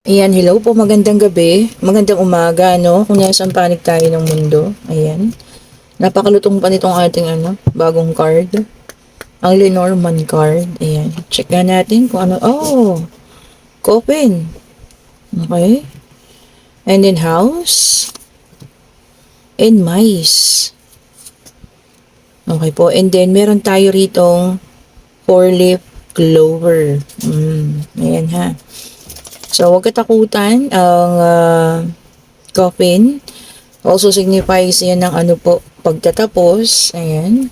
Ayan, hello po, magandang gabi, magandang umaga, no? Kung nasaan panig tayo ng mundo. Ayan. Napakalutong pa nitong ating bagong card. Ang Lenormand card. Ayan. Check nga natin kung ano. Oh, coffin. Okay. And then house. And mice. Okay po. And then meron tayo ritong four-leaf clover. Ayan ha. So, huwag katakutan ang coffin. Also signifies yan ng pagtatapos. Ayan.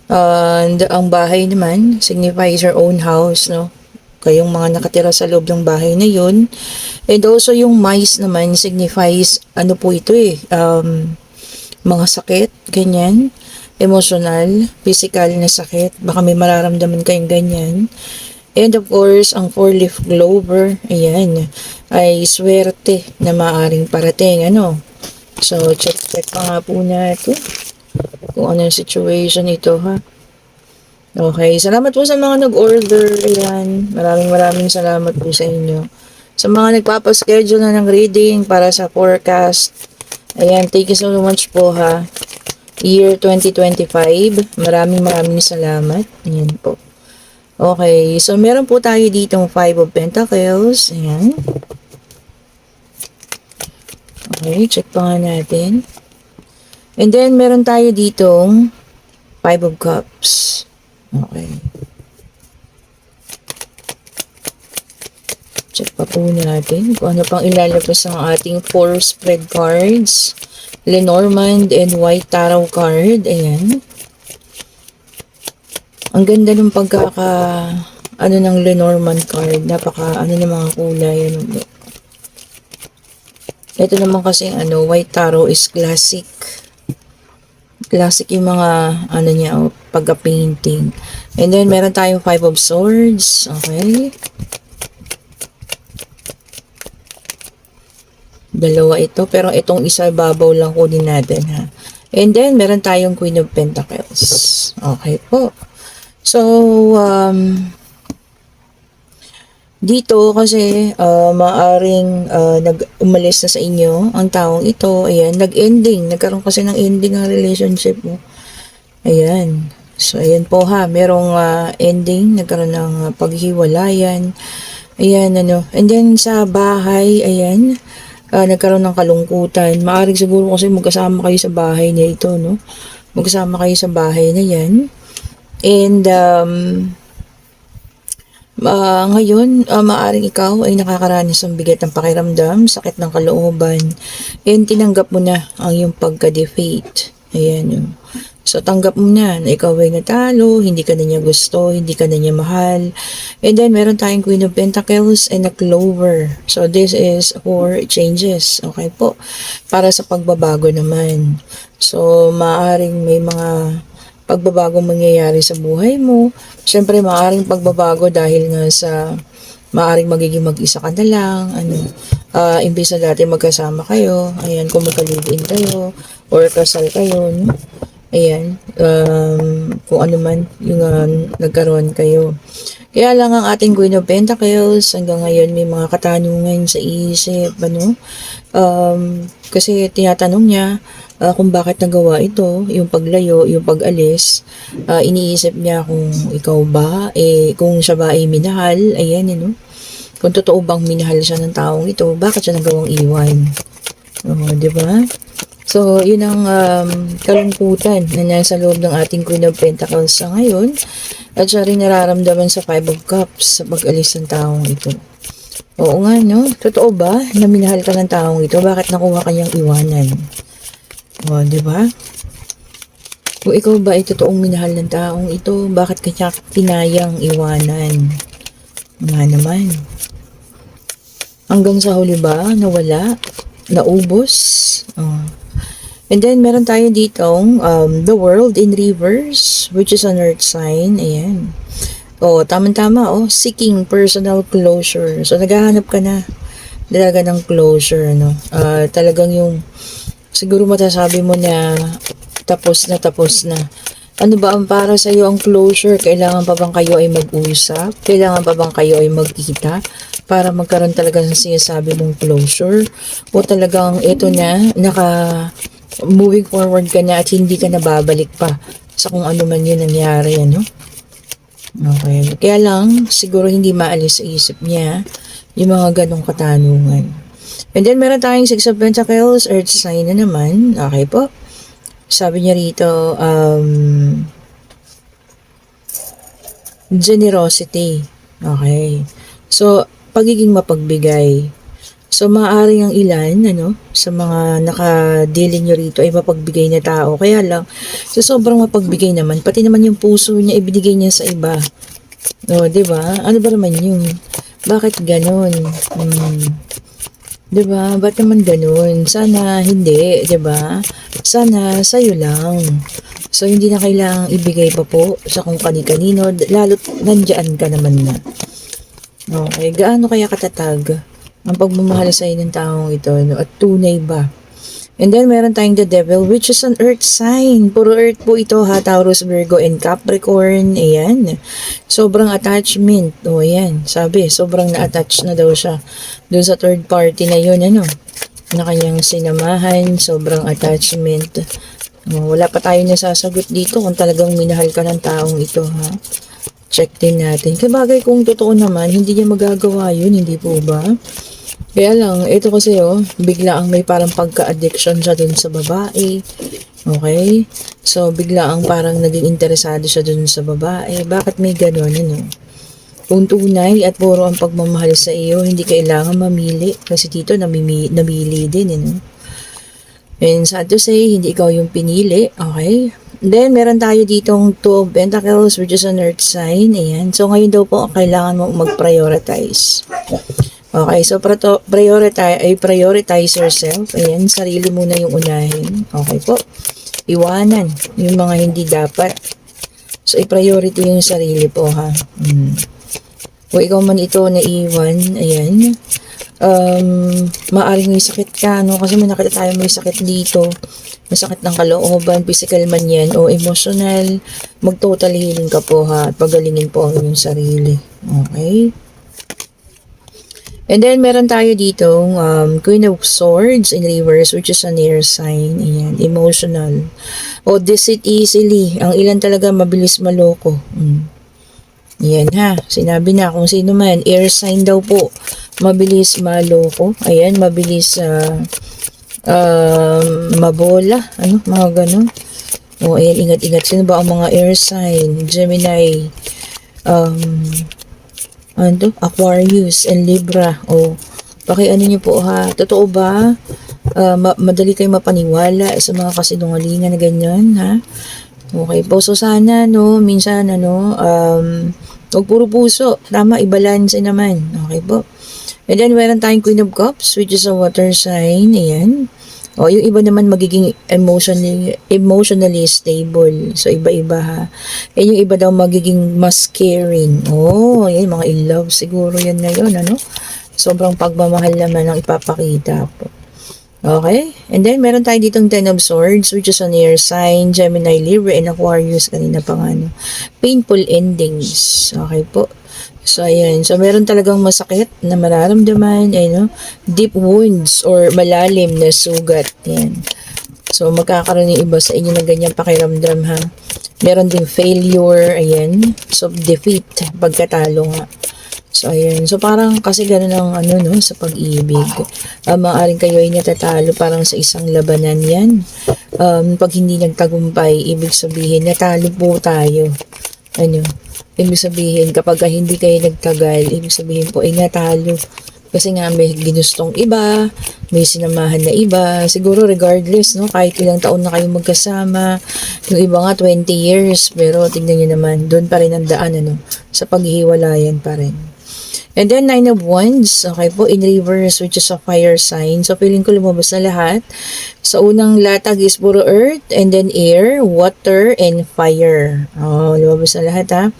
And ang bahay naman signifies your own house, no? Kayong mga nakatira sa loob ng bahay na yun. And also yung mice naman signifies, mga sakit, ganyan. Emotional, physical na sakit. Baka may mararamdaman kayong ganyan. And of course, ang four-leaf clover, ayan, ay swerte na maaring parating, So, check pa nga po natin kung ano yung situation ito, ha. Okay, salamat po sa mga nag-order, ayan. Maraming salamat po sa inyo. Sa mga nagpapaschedule na ng reading para sa forecast, ayan, thank you so much po, ha. Year 2025, maraming salamat. Ayan po. Okay, so meron po tayo ditong Five of Pentacles. Ayan. Okay, check pa nga natin. And then, meron tayo ditong Five of Cups. Okay. Check pa po natin kung ano pang ilalabas ng ating four spread cards. Lenormand and White Tarot card. Ayan. Ang ganda ng ng Lenormand card. Napaka, ng mga kulay. Ito naman kasi, White Tarot is classic. Classic yung mga, niya, pagka-painting. And then, meron tayong Five of Swords. Okay. Dalawa ito. Pero itong isa, babaw lang kunin natin, ha. And then, meron tayong Queen of Pentacles. Okay po. So, dito kasi maaring umalis na sa inyo ang taong ito. Ayan, nag-ending. Nagkaroon kasi ng ending ang relationship mo. Ayan. So, ayan po ha. Merong ending. Nagkaroon ng paghiwalayan. Ayan, And then, sa bahay, ayan, nagkaroon ng kalungkutan. Maaring siguro kasi magkasama kayo sa bahay na ito, no? Magkasama kayo sa bahay na yan. And, ngayon, maaring ikaw ay nakakaranas ng bigat ng pakiramdam, sakit ng kalooban, and tinanggap mo na ang iyong pagka-defeat. Ayan yun. So, tanggap mo na ikaw ay natalo, hindi ka na niya gusto, hindi ka na niya mahal. And then, meron tayong Queen of Pentacles and a Clover. So, this is for changes. Okay po? Para sa pagbabago naman. So, maaring may mga pagbabagong mangyayari sa buhay mo. Siyempre, maaaring pagbabago dahil nga sa maaaring magiging mag-isa ka na lang. Imbis na dati magkasama kayo. Ayan, kung magka-live-in kayo or kasal kayo. No? Ayan, kung ano man yung nagkaroon kayo. Kaya lang ang ating Queen of Pentacles, hanggang ngayon may mga katanungan sa isip, kasi tinatanong niya, kung bakit nagawa ito, yung paglayo, yung pag-alis, iniisip niya kung ikaw ba, kung siya ba ay minahal, ayan, kung totoo bang minahal siya ng taong ito, bakit siya nagawang iwan? Di ba? So, yun ang kalungkutan na nasa loob ng ating Queen of Pentacles sa ngayon, at siya rin nararamdaman sa Five of Cups sa pag-alis ng taong ito. Oo nga, no? Totoo ba na minahal ka ng taong ito? Bakit nakuha kanyang iwanan? O, di ba? Kung ikaw ba ay totoong minahal ng taong ito, bakit kanya pinayang iwanan? Nga naman. Hanggang sa huli ba, nawala? Naubos? And then, meron tayo ditong the world in reverse, which is an earth sign. Ayan. Tama-tama, seeking personal closure. So, naghahanap ka na talaga ng closure, talagang yung siguro matasabi mo na tapos na Ano ba ang para sa iyo ang closure? Kailangan pa bang kayo ay mag-usap? Kailangan pa bang kayo ay magkita para magkaroon talaga ng sinasabi mong closure? O talagang ito na, moving forward ka na at hindi ka na babalik pa sa kung ano man yun nangyari, ano? Okay. Kaya lang, siguro hindi maalis sa isip niya yung mga ganong katanungan. And then, meron tayong Six of Pentacles, Earth sign na naman. Okay po. Sabi niya rito, generosity. Okay. So, pagiging mapagbigay. So, maaaring ang ilan, sa mga nakadili nyo rito ay mapagbigay na tao. Kaya lang, sa sobrang mapagbigay naman, pati naman yung puso niya, ibinigay niya sa iba. O, diba? Ano ba naman yun? Bakit ganon? 'Di ba? Ba't naman gano'n? Sana hindi, 'di ba? Sana sa'yo lang. So, hindi na kailangang ibigay pa po sa kung kani-kanino, lalo't nandiyan ka naman na. Okay, gaano kaya katatag ang pagmamahal sa'yo ng taong ito, no? At tunay ba? And then, meron tayong the devil, which is an earth sign. Puro earth po ito, ha? Taurus, Virgo, and Capricorn. Ayan. Sobrang attachment. O, ayan. Sabi, sobrang na-attach na daw siya doon sa third party na yun, na kanyang sinamahan. Sobrang attachment. O, wala pa tayo nasasagot dito kung talagang minahal ka ng taong ito, ha? Check din natin. Kabagay kung totoo naman, hindi niya magagawa yun, hindi po ba? Kaya lang, ito kasi bigla ang may parang pagka-addiction siya dun sa babae. Okay? So, bigla ang parang naging interesado siya dun sa babae. Bakit may gano'n, Kung tunay at puro ang pagmamahal sa iyo, hindi kailangan mamili. Kasi dito, namili din, And sad to say, hindi ikaw yung pinili. Okay? Then, meron tayo ditong Two of Pentacles, which is an earth sign. Ayan. So, ngayon daw po, kailangan mo mag-prioritize. Okay, so prioritize yourself. Ayan, sarili muna yung unahin. Okay po. Iwanan yung mga hindi dapat. So, i-priority yung sarili po, ha. Kung ikaw man ito naiwan, ayan. Maaring may sakit ka, kasi may nakita tayo may sakit dito. May sakit ng kalooban, physical man yan, o emotional. Mag-total healing ka po, ha. At pagalingin po ang inyong sarili. Okay? And then, meron tayo ditong Queen of Swords in reverse, which is an air sign. Ayan, emotional. O, deceit easily. Ang ilan talaga mabilis maloko. Ayan ha, sinabi na kung sino man. Air sign daw po. Mabilis maloko. Ayan, mabilis mabola. Mga ganun. O, ayan, ingat-ingat. Sino ba ang mga air sign? Gemini. Aquarius and Libra. O, pakiano niyo po, ha. Totoo ba? Madali kayo mapaniwala sa mga kasinungalingan na ganyan, ha. Okay po. So, sana, minsan, huwag puro puso. Tama, i-balance naman. Okay po. And then, meron tayong Queen of Cups, which is a water sign. Ayan. O, yung iba naman magiging emotionally stable. So, iba-iba, ha. And yung iba daw magiging mas caring. Oh, yan, mga in love siguro yan ngayon, Sobrang pagmamahal naman ang ipapakita po. Okay? And then, meron tayo ditong Ten of Swords, which is an air sign, Gemini, Libra, and Aquarius. Kanina pa nga, painful endings. Okay po. So, ayan. So, meron talagang masakit na mararamdaman, deep wounds or malalim na sugat. Ayan. So, magkakaroon yung iba sa inyo ng ganyang pakiramdam, ha. Meron ding failure, ayan. So, defeat, pagkatalo nga. So, ayan. So, parang kasi gano'n ang sa pag-ibig. Maaaring kayo ay natatalo parang sa isang labanan yan. Pag hindi nagtagumpay, ibig sabihin, natalo po tayo. Ibig sabihin, kapag hindi kayo nagtagal, ibig sabihin po, natalo. Kasi nga, may ginustong iba, may sinamahan na iba. Siguro, regardless, kahit ilang taon na kayo magkasama, yung iba nga, 20 years, pero tingnan nyo naman, doon pa rin ang daan, sa paghiwalayan pa rin. And then, Nine of Wands, okay po, in reverse, which is a fire sign. So, feeling ko lumabas na lahat. So, unang latag is puro earth, and then air, water, and fire. Oh, lumabas na lahat, ha.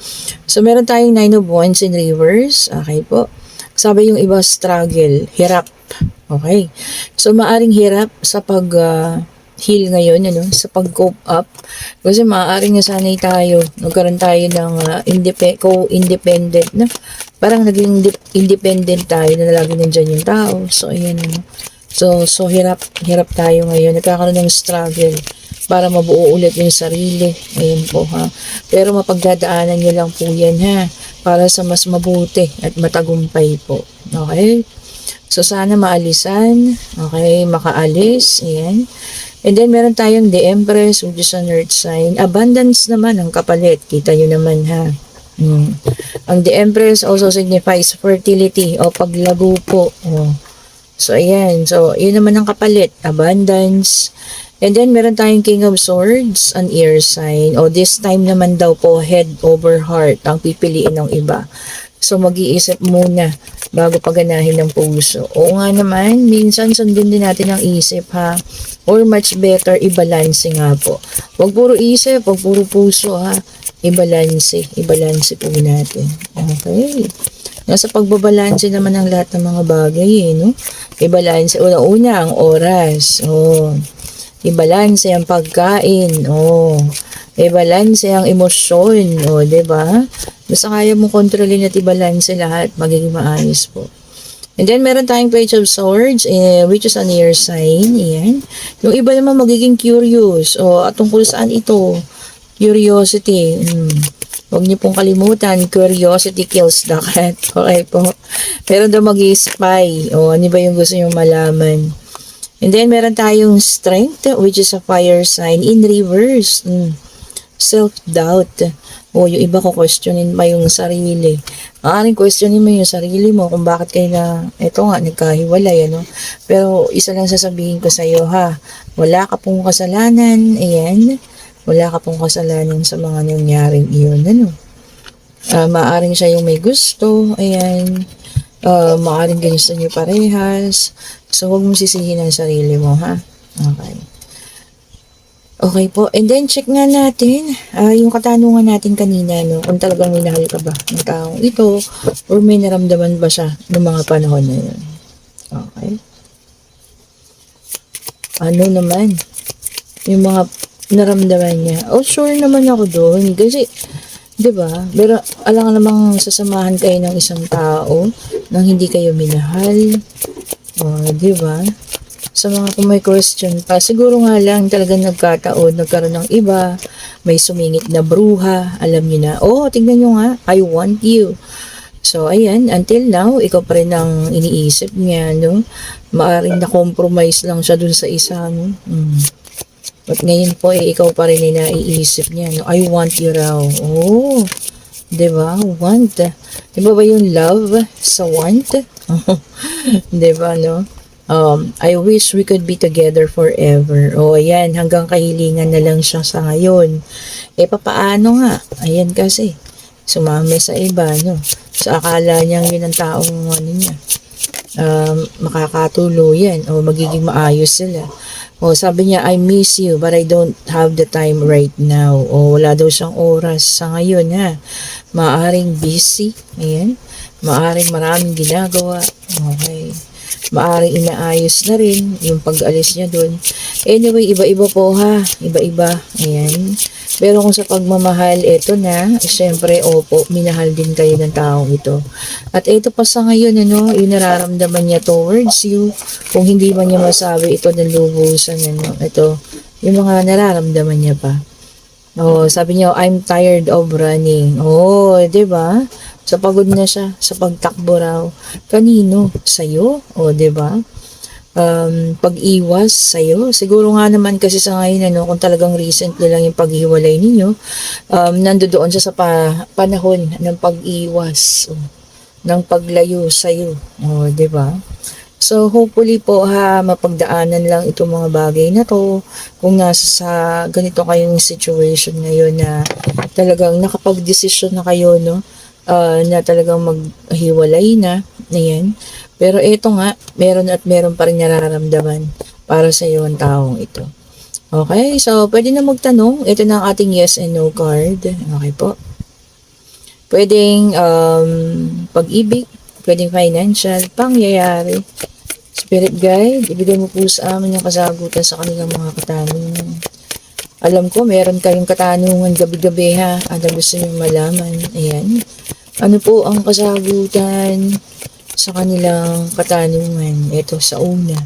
So, meron tayong Nine of Wands in reverse. Okay po. Sabi yung iba, struggle, hirap. Okay. So, maaring hirap sa heal ngayon, ano, sa pag-cope up. Kasi maaaring nasanay tayo, nagkaroon tayo ng co-independent na. Parang naging independent tayo na lagi nandyan yung tao. So, ayan, ano. So hirap tayo ngayon. Nagkakaroon ng struggle para mabuo ulit yung sarili. Ayan po, ha. Pero mapagdadaanan nyo lang po yan, ha. Para sa mas mabuti at matagumpay po. Okay? So, sana maalisan. Okay, makaalis. Ayan. And then, meron tayong the Empress, which is an earth sign. Abundance naman ang kapalit. Kita nyo naman, ha. Ang the Empress also signifies fertility o paglago po. So, ayan. So, yun naman ang kapalit. Abundance. And then, meron tayong King of Swords, an air sign. O, this time naman daw po, head over heart ang pipiliin ng iba. So, mag-iisip muna bago paganahin ng puso. Oo nga naman, minsan sundin din natin ang isip, ha. Or much better, ibalanse nga po. Huwag puro isip, huwag puro puso, ha. Ibalanse po natin. Okay. Nasa pagbabalanse naman ang lahat ng mga bagay, no? Ibalanse, una ang oras. Ibalanse ang pagkain. Ibalanse ang emosyon. Diba? Basta kaya mong kontrolin at ibalanse lahat, magiging maayos po. And then, meron tayong Page of Swords, which is an air sign. Ayan. Yung iba naman magiging curious. At tungkol saan ito? Curiosity. Huwag niyo pong kalimutan, curiosity kills the cat. Okay po. Meron daw mag-i-spy. Ano ba yung gusto niyo malaman? And then, meron tayong strength, which is a fire sign in reverse. Self-doubt. Yung iba ko questionin pa yung sarili. Maaring questionin mo yung sarili mo kung bakit kayo nagkahiwalay, ano. Pero, isa lang sasabihin ko sa iyo, ha. Wala ka pong kasalanan. Ayan. Wala ka pong kasalanan sa mga nangyaring iyon, ano. Maaring siya yung may gusto. Ayan. Maaring ginusto niyo parehas. So, huwag mong sisihin ang sarili mo, ha? Okay. Okay po. And then, check nga natin yung katanungan natin kanina, no? Kung talagang minahal ka ba ng taong ito or may naramdaman ba siya ng mga panahon na yun. Okay. Ano naman? Yung mga naramdaman niya. Sure naman ako doon. Kasi, diba? Pero, alam namang sasamahan kayo ng isang tao nang hindi kayo minahal. Diba? Sa mga kung may question pa, siguro nga lang talagang nagkaroon ng iba, may sumingit na bruha, alam niyo na, tingnan nyo nga, I want you. So, ayan, until now, ikaw pa rin ang iniisip niya, no? Maaring na-compromise lang siya dun sa isa, no? At ngayon po, ikaw pa rin yung naiisip niya, no? I want you raw. Diba? Want. Diba ba yung love sa want? Diba, no? I wish we could be together forever. Ayan, hanggang kahilingan na lang siya sa ngayon. Papaano nga? Ayan kasi, sumami sa iba, no? Sa akala niyang yun ang taong, niya, makakatuluyan o magiging maayos sila. Sabi niya, I miss you but I don't have the time right now. Wala daw siyang oras sa ngayon, ha. Maaring busy. Ayan. Maaring maraming ginagawa. Okay. Maaring inaayos na rin yung pag-alis niya dun. Anyway, iba-iba po, ha. Iba-iba. Ayan. Pero kung sa pagmamahal, eto na, syempre, minahal din kayo ng taong ito. At ito pa sa ngayon, ano, yung nararamdaman niya towards you, kung hindi man niya masabi ito ng lubusan, ano, ito, yung mga nararamdaman niya pa. Sabi niya, I'm tired of running. Diba? So, pagod na siya sa pagtakbo raw. Kanino? Sa'yo? Diba? Pag-iwas sa'yo. Siguro nga naman kasi sa ngayon, ano, kung talagang recently lang yung paghiwalay ninyo, nandoon siya sa panahon ng pag-iwas, ng paglayo sa'yo. Diba? So, hopefully po, ha, mapagdaanan lang itong mga bagay na to. Kung nasa sa ganito kayong situation ngayon na talagang nakapag-desisyon na kayo, no? Na talagang maghiwalay na. Ayan. Pero ito nga, meron pa rin nararamdaman para sa iyo ang taong ito. Okay, so pwede na magtanong. Ito na ang ating yes and no card. Okay po. Pwedeng pag-ibig, pwedeng financial, pangyayari, Spirit guide, ibigay mo po sa amin yung kasagutan sa kanilang mga katanungan. Alam ko, meron kayong katanungan gabi-gabi ha. Ano gusto nyo malaman? Ayan. Ano po ang kasagutan sa kanilang katanungan? Ito sa una.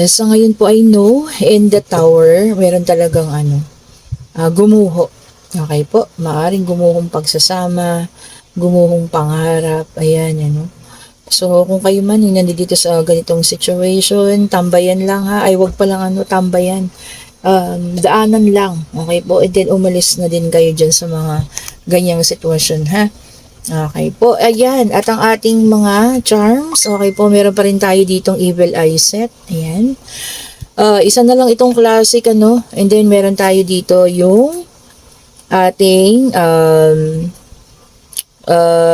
Sa ngayon po ay no. In the tower, meron talagang gumuho. Okay po. Maaring gumuhong pagsasama, gumuhong pangarap. Ayan, So, kung kayo man nandito sa ganitong situation, tambayan lang ha. Ay, wag pa lang tambayan. Daanan lang. Okay po. And then, umalis na din kayo dyan sa mga ganyang sitwasyon ha. Okay po. Ayan. At ang ating mga charms. Okay po. Meron pa rin tayo ditong evil eye set. Ayan. Isa na lang itong classic And then, meron tayo dito yung ating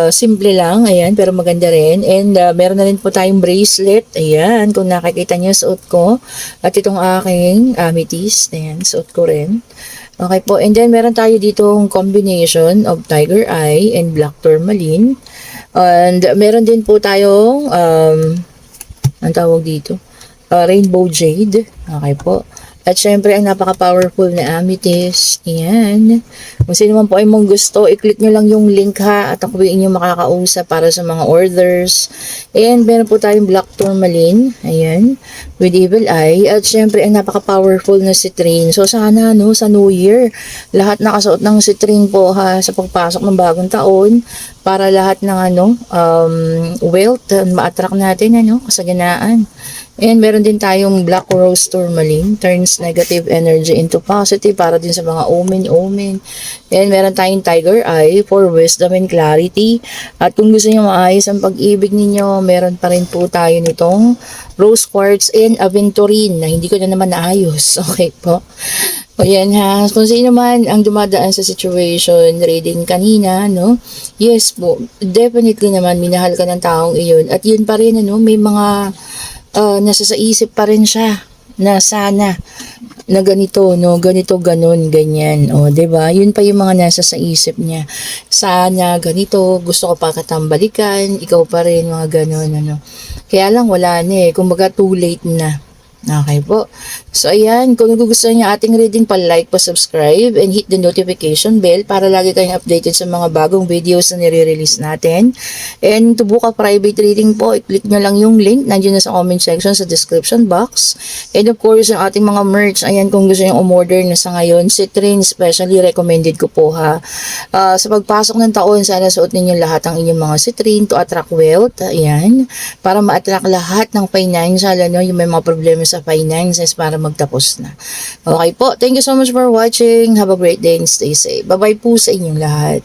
simple lang, ayan, pero maganda rin. And meron na rin po tayong bracelet, ayan, kung nakikita niyo suot ko. At itong aking amethyst, ayan, suot ko rin. Okay po, and then meron tayo ditong combination of tiger eye and black tourmaline. And meron din po tayong, ang tawag dito, rainbow jade, okay po. At syempre, ang napaka-powerful na amethyst. Ayan. Kung sino man po ay mong gusto, i-click nyo lang yung link ha at ako yung makakausap para sa mga orders. And meron po tayong black tourmaline. Ayan. With evil eye. At syempre, ang napaka-powerful na citrine. So, sana, sa New Year, lahat nakasuot ng citrine po ha sa pagpasok ng bagong taon para lahat ng wealth, ma-attract natin, kasaganaan. And meron din tayong black rose tourmaline, turns negative energy into positive para din sa mga omen. And meron tayong tiger eye for wisdom and clarity. At kung gusto niyo maayos ang pag-ibig ninyo, meron pa rin po tayo nitong rose quartz and aventurine na hindi ko na naman naayos. Okay po. O yan ha, kung sino man ang dumadaan sa situation reading kanina, yes po, definitely naman minahal ka ng taong iyon. At yun pa rin, may mga nasa sa isip pa rin siya na sana na ganito, ganito, ganon, ganyan. O, diba? Yun pa yung mga nasa sa isip niya. Sana, ganito, gusto ko pa katambalikan, ikaw pa rin, mga ganon, Kaya lang, wala na kumbaga too late na. Okay po. So, ayan. Kung nagugustuhan niyo ating reading, pa-like, pa-subscribe, and hit the notification bell para lagi kayong updated sa mga bagong videos na nire-release natin. And to book a private reading po, i-click nyo lang yung link. Nandiyan na sa comment section, sa description box. And of course, yung ating mga merch, ayan, kung gusto nyo umorder na sa ngayon, citrine, especially recommended ko po ha. Sa pagpasok ng taon, sana suot ninyo lahat ang inyong mga citrine to attract wealth. Ayan. Para ma-attract lahat ng financial, yung may mga problema sa finances para magtapos na. Okay po. Thank you so much for watching. Have a great day and stay safe. Bye-bye po sa inyong lahat.